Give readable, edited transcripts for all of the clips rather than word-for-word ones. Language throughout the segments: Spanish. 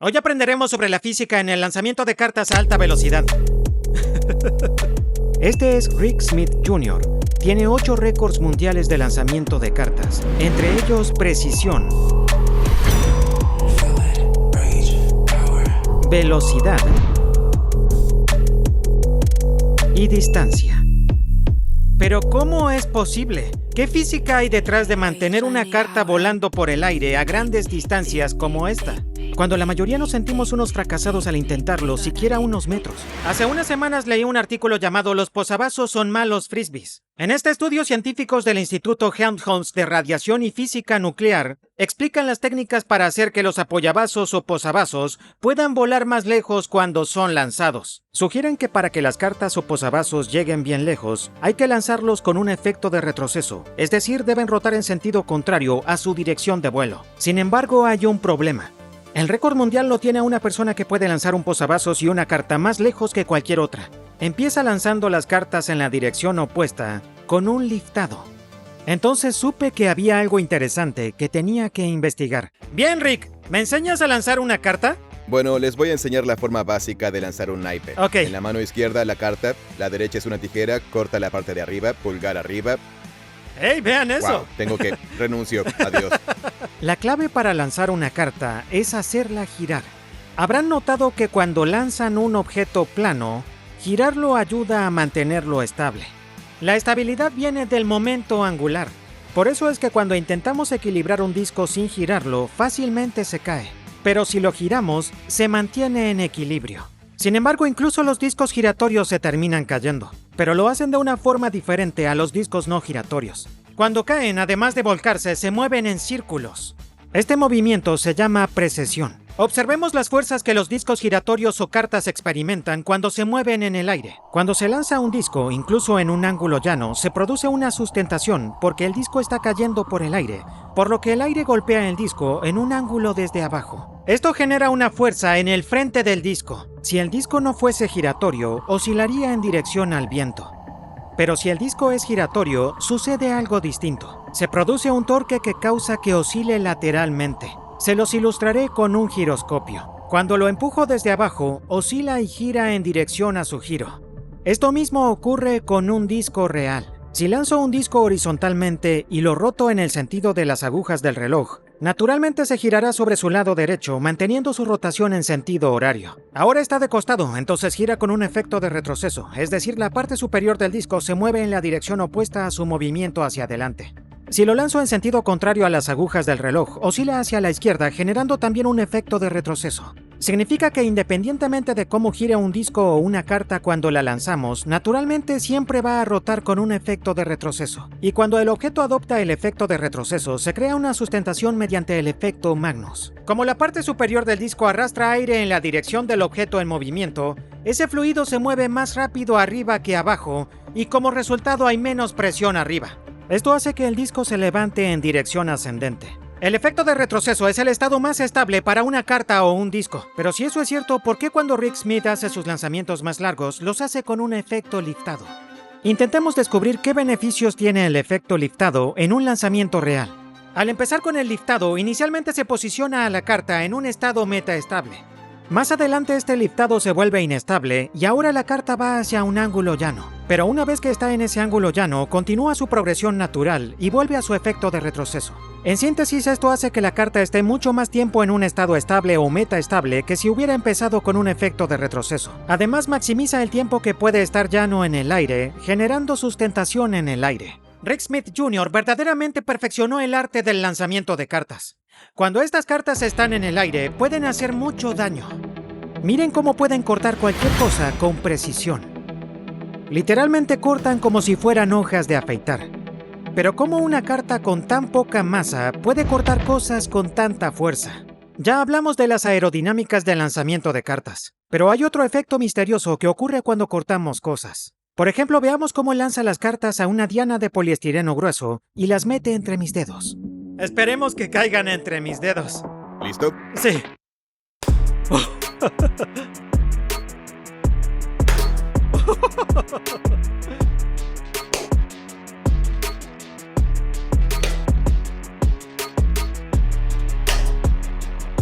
Hoy aprenderemos sobre la física en el lanzamiento de cartas a alta velocidad. Este es Rick Smith Jr. Tiene 8 récords mundiales de lanzamiento de cartas, entre ellos precisión, velocidad y distancia. Pero ¿cómo es posible? ¿Qué física hay detrás de mantener una carta volando por el aire a grandes distancias como esta? Cuando la mayoría nos sentimos unos fracasados al intentarlo, siquiera unos metros. Hace unas semanas leí un artículo llamado «Los posavasos son malos frisbees». En este estudio, científicos del Instituto Helmholtz de Radiación y Física Nuclear explican las técnicas para hacer que los apoyavasos o posavasos puedan volar más lejos cuando son lanzados. Sugieren que para que las cartas o posavasos lleguen bien lejos, hay que lanzarlos con un efecto de retroceso, es decir, deben rotar en sentido contrario a su dirección de vuelo. Sin embargo, hay un problema. El récord mundial lo tiene una persona que puede lanzar un posavasos y una carta más lejos que cualquier otra. Empieza lanzando las cartas en la dirección opuesta, con un liftado. Entonces supe que había algo interesante que tenía que investigar. Bien, Rick, ¿me enseñas a lanzar una carta? Bueno, les voy a enseñar la forma básica de lanzar un naipe. Ok. En la mano izquierda la carta, la derecha es una tijera, corta la parte de arriba, pulgar arriba. ¡Hey, vean eso! Wow, tengo que... renuncio. Adiós. La clave para lanzar una carta es hacerla girar. Habrán notado que cuando lanzan un objeto plano, girarlo ayuda a mantenerlo estable. La estabilidad viene del momento angular. Por eso es que cuando intentamos equilibrar un disco sin girarlo, fácilmente se cae. Pero si lo giramos, se mantiene en equilibrio. Sin embargo, incluso los discos giratorios se terminan cayendo, pero lo hacen de una forma diferente a los discos no giratorios. Cuando caen, además de volcarse, se mueven en círculos. Este movimiento se llama precesión. Observemos las fuerzas que los discos giratorios o cartas experimentan cuando se mueven en el aire. Cuando se lanza un disco, incluso en un ángulo llano, se produce una sustentación porque el disco está cayendo por el aire, por lo que el aire golpea el disco en un ángulo desde abajo. Esto genera una fuerza en el frente del disco. Si el disco no fuese giratorio, oscilaría en dirección al viento. Pero si el disco es giratorio, sucede algo distinto. Se produce un torque que causa que oscile lateralmente. Se los ilustraré con un giroscopio. Cuando lo empujo desde abajo, oscila y gira en dirección a su giro. Esto mismo ocurre con un disco real. Si lanzo un disco horizontalmente y lo roto en el sentido de las agujas del reloj, naturalmente se girará sobre su lado derecho, manteniendo su rotación en sentido horario. Ahora está de costado, entonces gira con un efecto de retroceso, es decir, la parte superior del disco se mueve en la dirección opuesta a su movimiento hacia adelante. Si lo lanzo en sentido contrario a las agujas del reloj, oscila hacia la izquierda, generando también un efecto de retroceso. Significa que independientemente de cómo gire un disco o una carta cuando la lanzamos, naturalmente siempre va a rotar con un efecto de retroceso. Y cuando el objeto adopta el efecto de retroceso, se crea una sustentación mediante el efecto Magnus. Como la parte superior del disco arrastra aire en la dirección del objeto en movimiento, ese fluido se mueve más rápido arriba que abajo, y como resultado hay menos presión arriba. Esto hace que el disco se levante en dirección ascendente. El efecto de retroceso es el estado más estable para una carta o un disco. Pero si eso es cierto, ¿por qué cuando Rick Smith hace sus lanzamientos más largos, los hace con un efecto liftado? Intentemos descubrir qué beneficios tiene el efecto liftado en un lanzamiento real. Al empezar con el liftado, inicialmente se posiciona a la carta en un estado metaestable. Más adelante este liftado se vuelve inestable y ahora la carta va hacia un ángulo llano. Pero una vez que está en ese ángulo llano, continúa su progresión natural y vuelve a su efecto de retroceso. En síntesis, esto hace que la carta esté mucho más tiempo en un estado estable o metaestable que si hubiera empezado con un efecto de retroceso. Además, maximiza el tiempo que puede estar llano en el aire, generando sustentación en el aire. Rick Smith Jr. verdaderamente perfeccionó el arte del lanzamiento de cartas. Cuando estas cartas están en el aire, pueden hacer mucho daño. Miren cómo pueden cortar cualquier cosa con precisión. Literalmente cortan como si fueran hojas de afeitar. Pero ¿cómo una carta con tan poca masa puede cortar cosas con tanta fuerza? Ya hablamos de las aerodinámicas del lanzamiento de cartas, pero hay otro efecto misterioso que ocurre cuando cortamos cosas. Por ejemplo, veamos cómo lanza las cartas a una diana de poliestireno grueso y las mete entre mis dedos. Esperemos que caigan entre mis dedos. ¿Listo? Sí.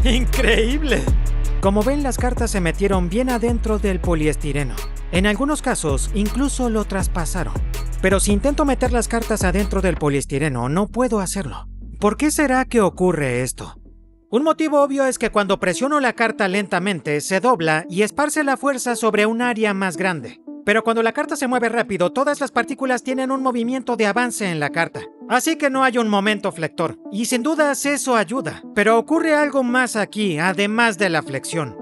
¡Increíble! Como ven, las cartas se metieron bien adentro del poliestireno. En algunos casos, incluso lo traspasaron. Pero si intento meter las cartas adentro del poliestireno, no puedo hacerlo. ¿Por qué será que ocurre esto? Un motivo obvio es que cuando presiono la carta lentamente, se dobla y esparce la fuerza sobre un área más grande. Pero cuando la carta se mueve rápido, todas las partículas tienen un movimiento de avance en la carta. Así que no hay un momento flector. Y sin dudas eso ayuda. Pero ocurre algo más aquí, además de la flexión.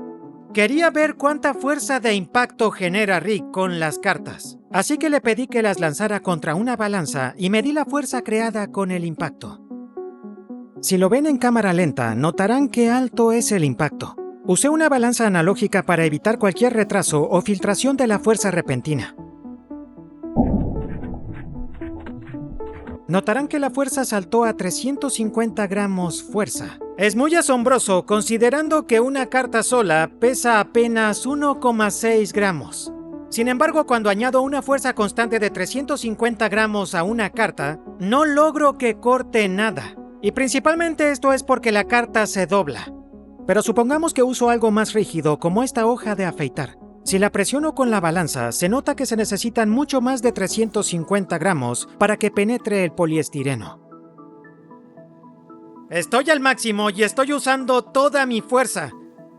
Quería ver cuánta fuerza de impacto genera Rick con las cartas. Así que le pedí que las lanzara contra una balanza y medí la fuerza creada con el impacto. Si lo ven en cámara lenta, notarán qué alto es el impacto. Usé una balanza analógica para evitar cualquier retraso o filtración de la fuerza repentina. Notarán que la fuerza saltó a 350 gramos fuerza. Es muy asombroso considerando que una carta sola pesa apenas 1,6 gramos. Sin embargo, cuando añado una fuerza constante de 350 gramos a una carta, no logro que corte nada. Y principalmente esto es porque la carta se dobla. Pero supongamos que uso algo más rígido como esta hoja de afeitar. Si la presiono con la balanza, se nota que se necesitan mucho más de 350 gramos para que penetre el poliestireno. Estoy al máximo y estoy usando toda mi fuerza.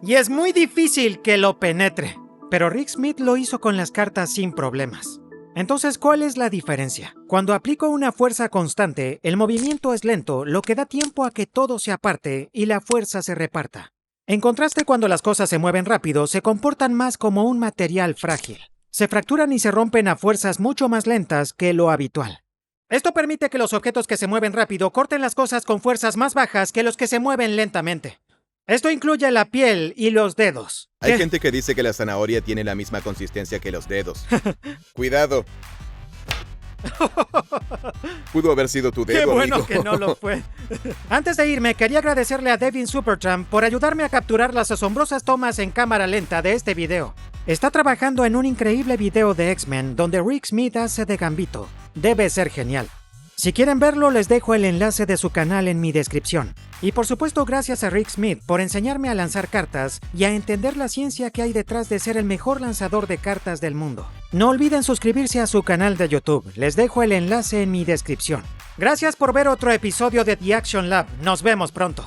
Y es muy difícil que lo penetre. Pero Rick Smith lo hizo con las cartas sin problemas. Entonces, ¿cuál es la diferencia? Cuando aplico una fuerza constante, el movimiento es lento, lo que da tiempo a que todo se aparte y la fuerza se reparta. En contraste, cuando las cosas se mueven rápido, se comportan más como un material frágil. Se fracturan y se rompen a fuerzas mucho más lentas que lo habitual. Esto permite que los objetos que se mueven rápido corten las cosas con fuerzas más bajas que los que se mueven lentamente. Esto incluye la piel y los dedos. Hay gente que dice que la zanahoria tiene la misma consistencia que los dedos. ¡Cuidado! Pudo haber sido tu dedo, ¡Qué bueno amigo! que no lo fue! Antes de irme, quería agradecerle a Devin Supertramp por ayudarme a capturar las asombrosas tomas en cámara lenta de este video. Está trabajando en un increíble video de X-Men donde Rick Smith hace de Gambito. Debe ser genial. Si quieren verlo, les dejo el enlace de su canal en mi descripción. Y por supuesto, gracias a Rick Smith por enseñarme a lanzar cartas y a entender la ciencia que hay detrás de ser el mejor lanzador de cartas del mundo. No olviden suscribirse a su canal de YouTube, les dejo el enlace en mi descripción. Gracias por ver otro episodio de The Action Lab, nos vemos pronto.